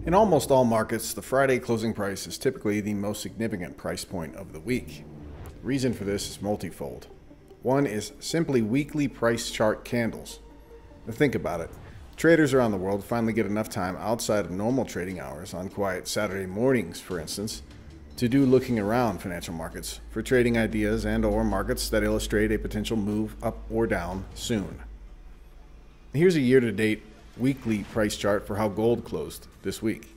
In almost all markets, the Friday closing price is typically the most significant price point of the week. The reason for this is multifold. One is simply weekly price chart candles. Now think about it. Traders around the world finally get enough time outside of normal trading hours on quiet Saturday mornings, for instance, to do looking around financial markets for trading ideas and/or markets that illustrate a potential move up or down soon. Here's a year-to-date weekly price chart for how gold closed this week.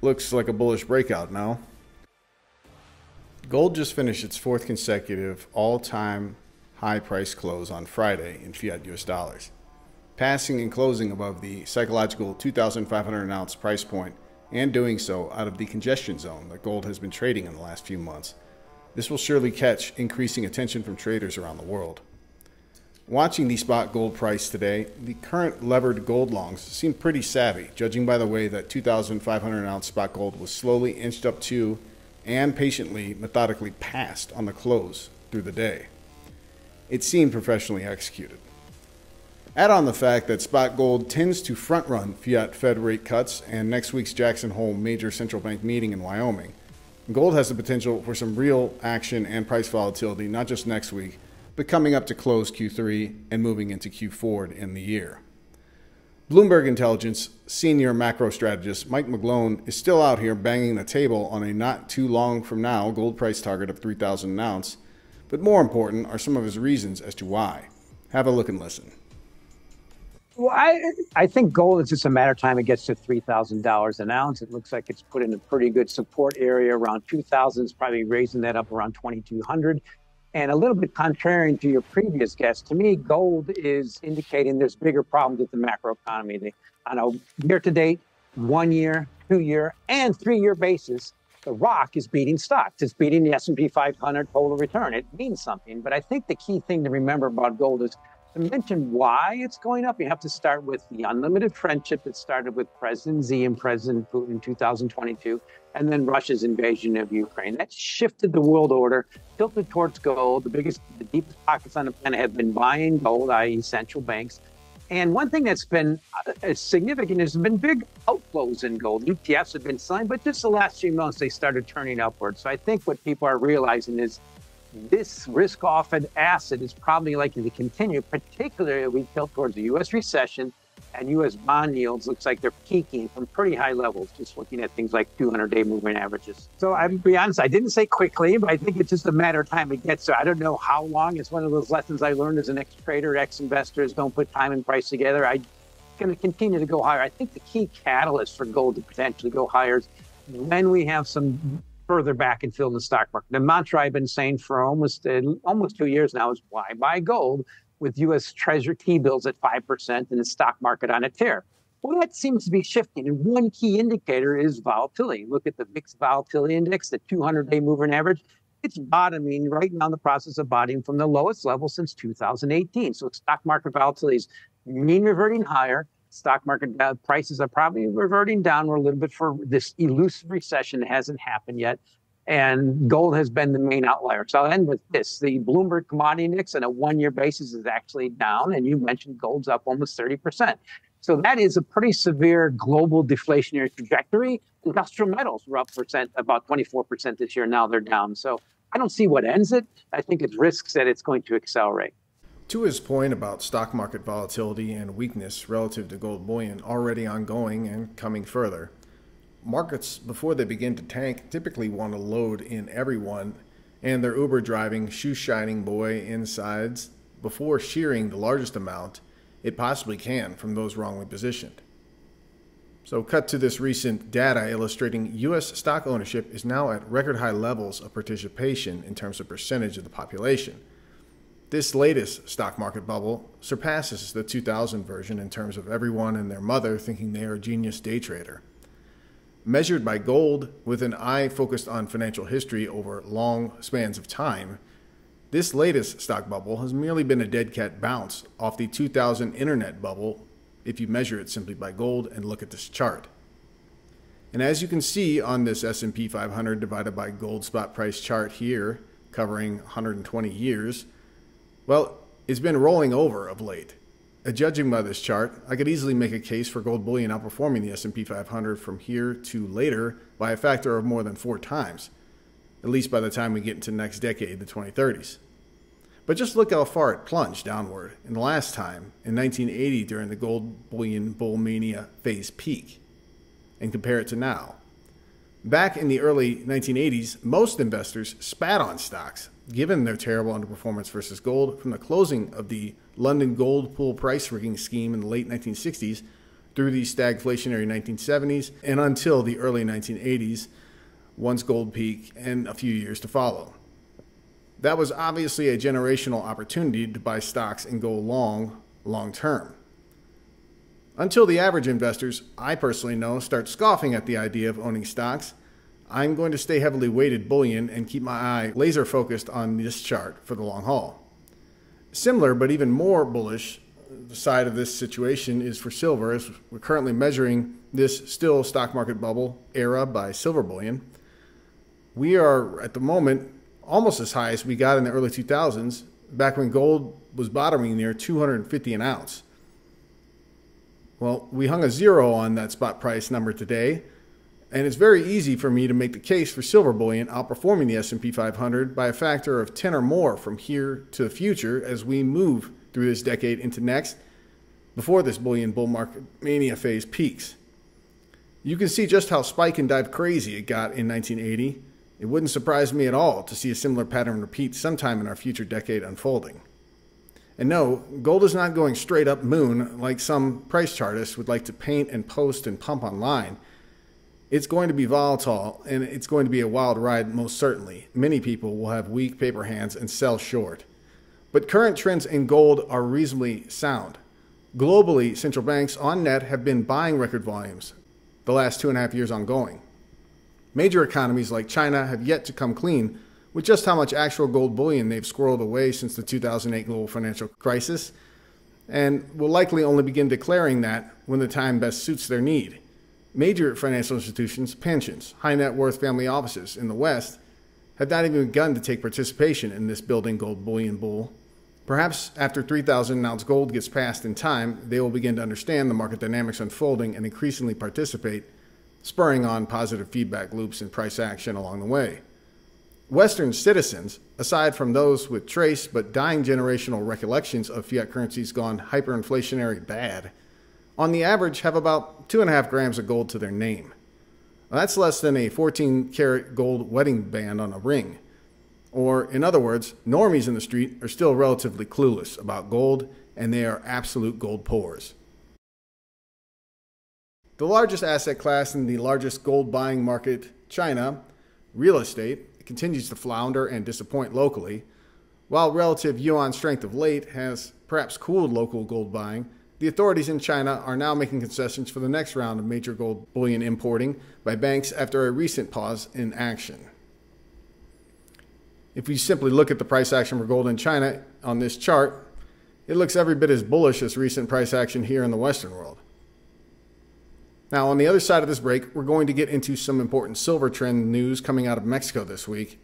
Looks like a bullish breakout now. Gold just finished its fourth consecutive all-time high price close on Friday in fiat US dollars, passing and closing above the psychological 2,500 an ounce price point and doing so out of the congestion zone that gold has been trading in the last few months. This will surely catch increasing attention from traders around the world. Watching the spot gold price today, the current levered gold longs seem pretty savvy, judging by the way that 2,500 an ounce spot gold was slowly inched up to and patiently, methodically passed on the close through the day. It seemed professionally executed. Add on the fact that spot gold tends to front-run fiat Fed rate cuts and next week's Jackson Hole major central bank meeting in Wyoming. Gold has the potential for some real action and price volatility, not just next week, but coming up to close Q3 and moving into Q4 in the year. Bloomberg Intelligence senior macro strategist Mike McGlone is still out here banging the table on a not too long from now gold price target of 3,000 an ounce, but more important are some of his reasons as to why. Have a look and listen. Well, I think gold is just a matter of time it gets to $3,000 an ounce. It looks like it's put in a pretty good support area around 2,000. It's probably raising that up around 2,200. And a little bit contrary to your previous guest, to me, gold is indicating there's bigger problems with the macroeconomy. On a year-to-date, 1 year, 2 year, and 3 year basis, the rock is beating stocks. It's beating the S&P 500 total return. It means something. But I think the key thing to remember about gold is to mention why it's going up. You have to start with the unlimited friendship that started with President Xi and President Putin in 2022, and then Russia's invasion of Ukraine. That shifted the world order, tilted towards gold. The deepest pockets on the planet have been buying gold, i.e. central banks. And one thing that's been significant has been big outflows in gold. ETFs have been selling, but just the last few months, they started turning upwards. So I think what people are realizing is this risk-off asset is probably likely to continue, particularly if we tilt towards the U.S. recession and U.S. bond yields. Looks like they're peaking from pretty high levels, just looking at things like 200-day moving averages. So I'm be honest, I didn't say quickly, but I think it's just a matter of time it gets there. I don't know how long. It's one of those lessons I learned as an ex-trader, ex-investors. Don't put time and price together. I'm going to continue to go higher. I think the key catalyst for gold to potentially go higher is when we have some further back and fill in the stock market. The mantra I've been saying for almost 2 years now is why buy gold with U.S. Treasury T-bills at 5% and the stock market on a tear. Well, that seems to be shifting. And one key indicator is volatility. Look at the VIX volatility index, the 200-day moving average. It's bottoming right now in the process of bottoming from the lowest level since 2018. So stock market volatility is mean reverting higher. Stock market prices are probably reverting downward a little bit for this elusive recession that hasn't happened yet. And gold has been the main outlier. So I'll end with this. The Bloomberg Commodity Index on a 1 year basis is actually down. And you mentioned gold's up almost 30%. So that is a pretty severe global deflationary trajectory. Industrial metals were up about 24% this year. Now they're down. So I don't see what ends it. I think it risks that it's going to accelerate. To his point about stock market volatility and weakness relative to gold bullion already ongoing and coming further, markets, before they begin to tank, typically want to load in everyone and their Uber driving, shoe shining boy insides before shearing the largest amount it possibly can from those wrongly positioned. So cut to this recent data illustrating U.S. stock ownership is now at record high levels of participation in terms of percentage of the population. This latest stock market bubble surpasses the 2000 version in terms of everyone and their mother thinking they are a genius day trader. Measured by gold with an eye focused on financial history over long spans of time, this latest stock bubble has merely been a dead cat bounce off the 2000 internet bubble if you measure it simply by gold and look at this chart. And as you can see on this S&P 500 divided by gold spot price chart here, covering 120 years, well, it's been rolling over of late. Judging by this chart, I could easily make a case for gold bullion outperforming the S&P 500 from here to later by a factor of more than 4 times, at least by the time we get into next decade, the 2030s. But just look how far it plunged downward in the last time, in 1980 during the gold bullion bull mania phase peak, and compare it to now. Back in the early 1980s, most investors spat on stocks, given their terrible underperformance versus gold from the closing of the London gold pool price rigging scheme in the late 1960s through the stagflationary 1970s and until the early 1980s, once gold peaked and a few years to follow. That was obviously a generational opportunity to buy stocks and go long term. Until the average investors I personally know start scoffing at the idea of owning stocks, I'm going to stay heavily weighted bullion and keep my eye laser focused on this chart for the long haul. Similar but even more bullish side of this situation is for silver, as we're currently measuring this still stock market bubble era by silver bullion. We are at the moment almost as high as we got in the early 2000s, back when gold was bottoming near $250 an ounce. Well, we hung a 0 on that spot price number today, and it's very easy for me to make the case for silver bullion outperforming the S&P 500 by a factor of 10 or more from here to the future as we move through this decade into next, before this bullion bull market mania phase peaks. You can see just how spike and dive crazy it got in 1980. It wouldn't surprise me at all to see a similar pattern repeat sometime in our future decade unfolding. And no, gold is not going straight up moon like some price chartists would like to paint and post and pump online. It's going to be volatile, and it's going to be a wild ride most certainly. Many people will have weak paper hands and sell short. But current trends in gold are reasonably sound. Globally, central banks on net have been buying record volumes the last 2.5 years ongoing. Major economies like China have yet to come clean with just how much actual gold bullion they've squirreled away since the 2008 global financial crisis, and will likely only begin declaring that when the time best suits their need. Major financial institutions, pensions, high net worth family offices in the West have not even begun to take participation in this building gold bullion bull. Perhaps after 3,000 ounce gold gets passed in time, they will begin to understand the market dynamics unfolding and increasingly participate, spurring on positive feedback loops and price action along the way. Western citizens, aside from those with trace but dying generational recollections of fiat currencies gone hyperinflationary bad, on the average have about 2.5 grams of gold to their name. Now, that's less than a 14-karat gold wedding band on a ring. Or, in other words, normies in the street are still relatively clueless about gold, and they are absolute gold pours. The largest asset class in the largest gold buying market, China, real estate, continues to flounder and disappoint locally. While relative yuan strength of late has perhaps cooled local gold buying, the authorities in China are now making concessions for the next round of major gold bullion importing by banks after a recent pause in action. If we simply look at the price action for gold in China on this chart, it looks every bit as bullish as recent price action here in the Western world. Now, on the other side of this break, we're going to get into some important silver trend news coming out of Mexico this week,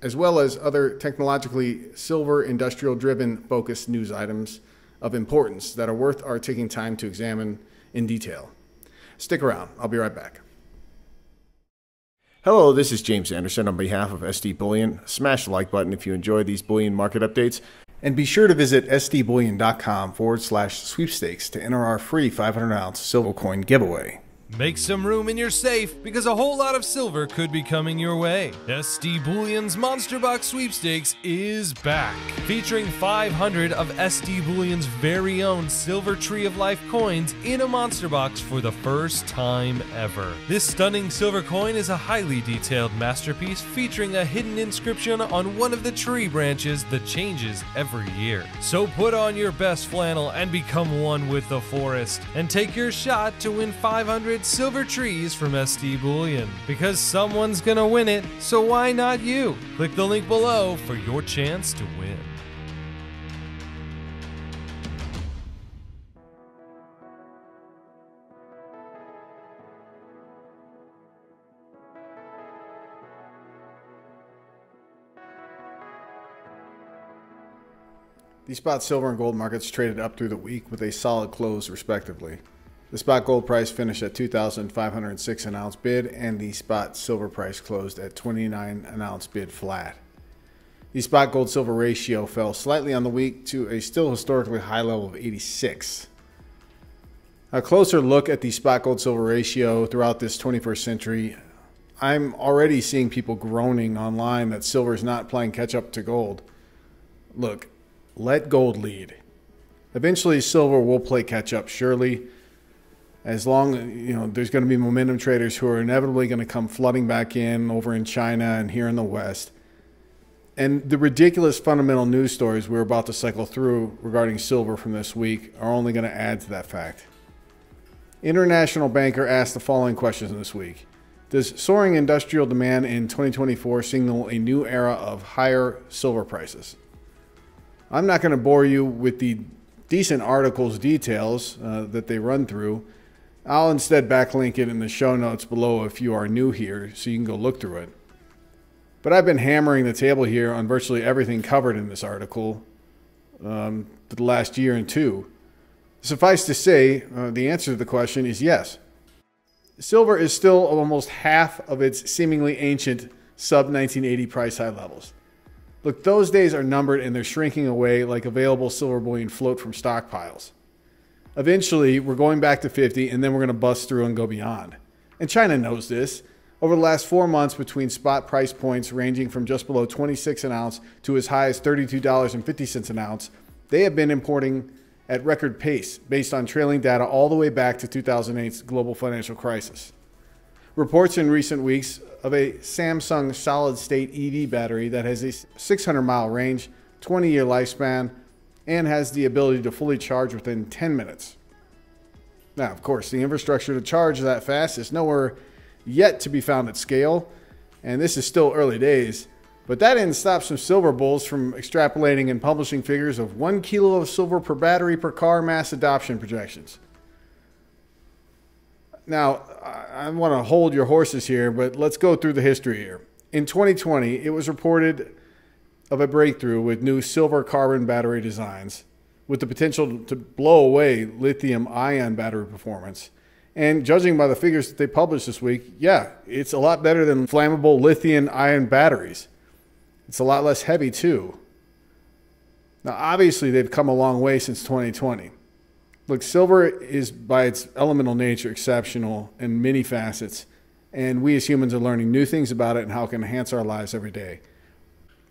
as well as other technologically silver industrial-driven focused news items of importance that are worth our taking time to examine in detail. Stick around. I'll be right back. Hello, this is James Anderson on behalf of SD Bullion. Smash the like button if you enjoy these bullion market updates. And be sure to visit sdbullion.com/sweepstakes to enter our free 500-ounce silver coin giveaway. Make some room in your safe because a whole lot of silver could be coming your way. SD Bullion's Monster Box Sweepstakes is back, featuring 500 of SD Bullion's very own Silver Tree of Life coins in a Monster Box for the first time ever. This stunning silver coin is a highly detailed masterpiece featuring a hidden inscription on one of the tree branches that changes every year. So put on your best flannel and become one with the forest, and take your shot to win 500 silver trees from SD Bullion, because someone's gonna win it, so why not you? Click the link below for your chance to win. The spot silver and gold markets traded up through the week with a solid close respectively. The spot gold price finished at $2,506 an ounce bid, and the spot silver price closed at $29 an ounce bid flat. The spot gold silver ratio fell slightly on the week to a still historically high level of 86. A closer look at the spot gold silver ratio throughout this 21st century, I'm already seeing people groaning online that silver is not playing catch up to gold. Look, let gold lead. Eventually silver will play catch up, surely. As long as there's going to be momentum traders who are inevitably going to come flooding back in over in China and here in the West. And the ridiculous fundamental news stories we're about to cycle through regarding silver from this week are only going to add to that fact. International Banker asked the following questions this week. Does soaring industrial demand in 2024 signal a new era of higher silver prices? I'm not going to bore you with the decent article's details that they run through. I'll instead backlink it in the show notes below if you are new here, so you can go look through it. But I've been hammering the table here on virtually everything covered in this article for the last year and two. Suffice to say, the answer to the question is yes. Silver is still almost half of its seemingly ancient sub-1980 price high levels. Look, those days are numbered and they're shrinking away like available silver bullion float from stockpiles. Eventually, we're going back to 50 and then we're going to bust through and go beyond. And China knows this. Over the last 4 months, between spot price points ranging from just below 26 an ounce to as high as $32.50 an ounce, they have been importing at record pace based on trailing data all the way back to 2008's global financial crisis. Reports in recent weeks of a Samsung solid-state EV battery that has a 600-mile range, 20-year lifespan, and has the ability to fully charge within 10 minutes. Now, of course, the infrastructure to charge that fast is nowhere yet to be found at scale, and this is still early days, but that didn't stop some silver bulls from extrapolating and publishing figures of 1 kilo of silver per battery per car mass adoption projections. Now, I want to hold your horses here, but let's go through the history here. In 2020, it was reported of a breakthrough with new silver carbon battery designs with the potential to blow away lithium-ion battery performance. And judging by the figures that they published this week, yeah, it's a lot better than flammable lithium-ion batteries. It's a lot less heavy too. Now, obviously, they've come a long way since 2020. Look, silver is by its elemental nature exceptional in many facets, and we as humans are learning new things about it and how it can enhance our lives every day.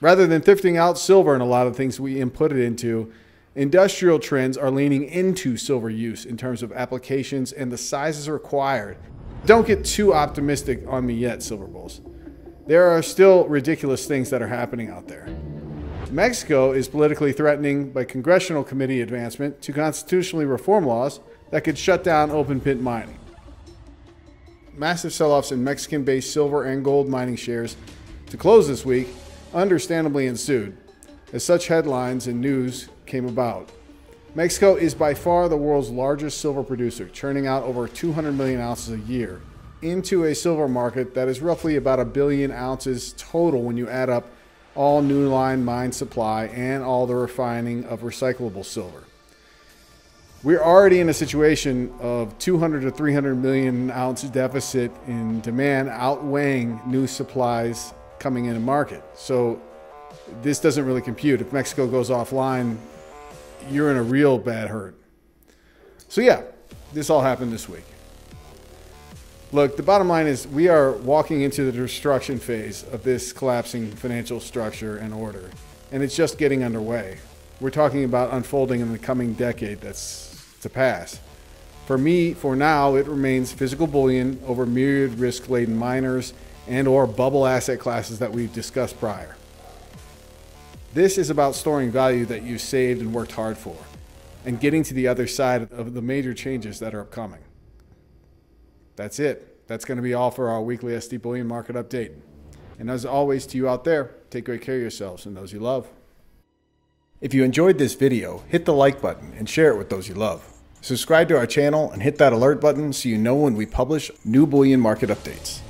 Rather than thrifting out silver in a lot of things we input it into, industrial trends are leaning into silver use in terms of applications and the sizes required. Don't get too optimistic on me yet, silver bulls. There are still ridiculous things that are happening out there. Mexico is politically threatening by congressional committee advancement to constitutionally reform laws that could shut down open pit mining. Massive sell-offs in Mexican-based silver and gold mining shares to close this week understandably ensued, as such headlines and news came about. Mexico is by far the world's largest silver producer, churning out over 200 million ounces a year into a silver market that is roughly about 1 billion ounces total when you add up all new line mine supply and all the refining of recyclable silver. We're already in a situation of 200 to 300 million ounce deficit in demand outweighing new supplies coming in the market. So this doesn't really compute. If Mexico goes offline, you're in a real bad hurt. So yeah, this all happened this week. Look, the bottom line is we are walking into the destruction phase of this collapsing financial structure and order, and it's just getting underway. We're talking about unfolding in the coming decade that's to pass. For me, for now, it remains physical bullion over myriad risk-laden miners and or bubble asset classes that we've discussed prior. This is about storing value that you saved and worked hard for, and getting to the other side of the major changes that are upcoming. That's it. That's going to be all for our weekly SD Bullion market update. And as always, to you out there, take great care of yourselves and those you love. If you enjoyed this video, hit the like button and share it with those you love. Subscribe to our channel and hit that alert button so you know when we publish new bullion market updates.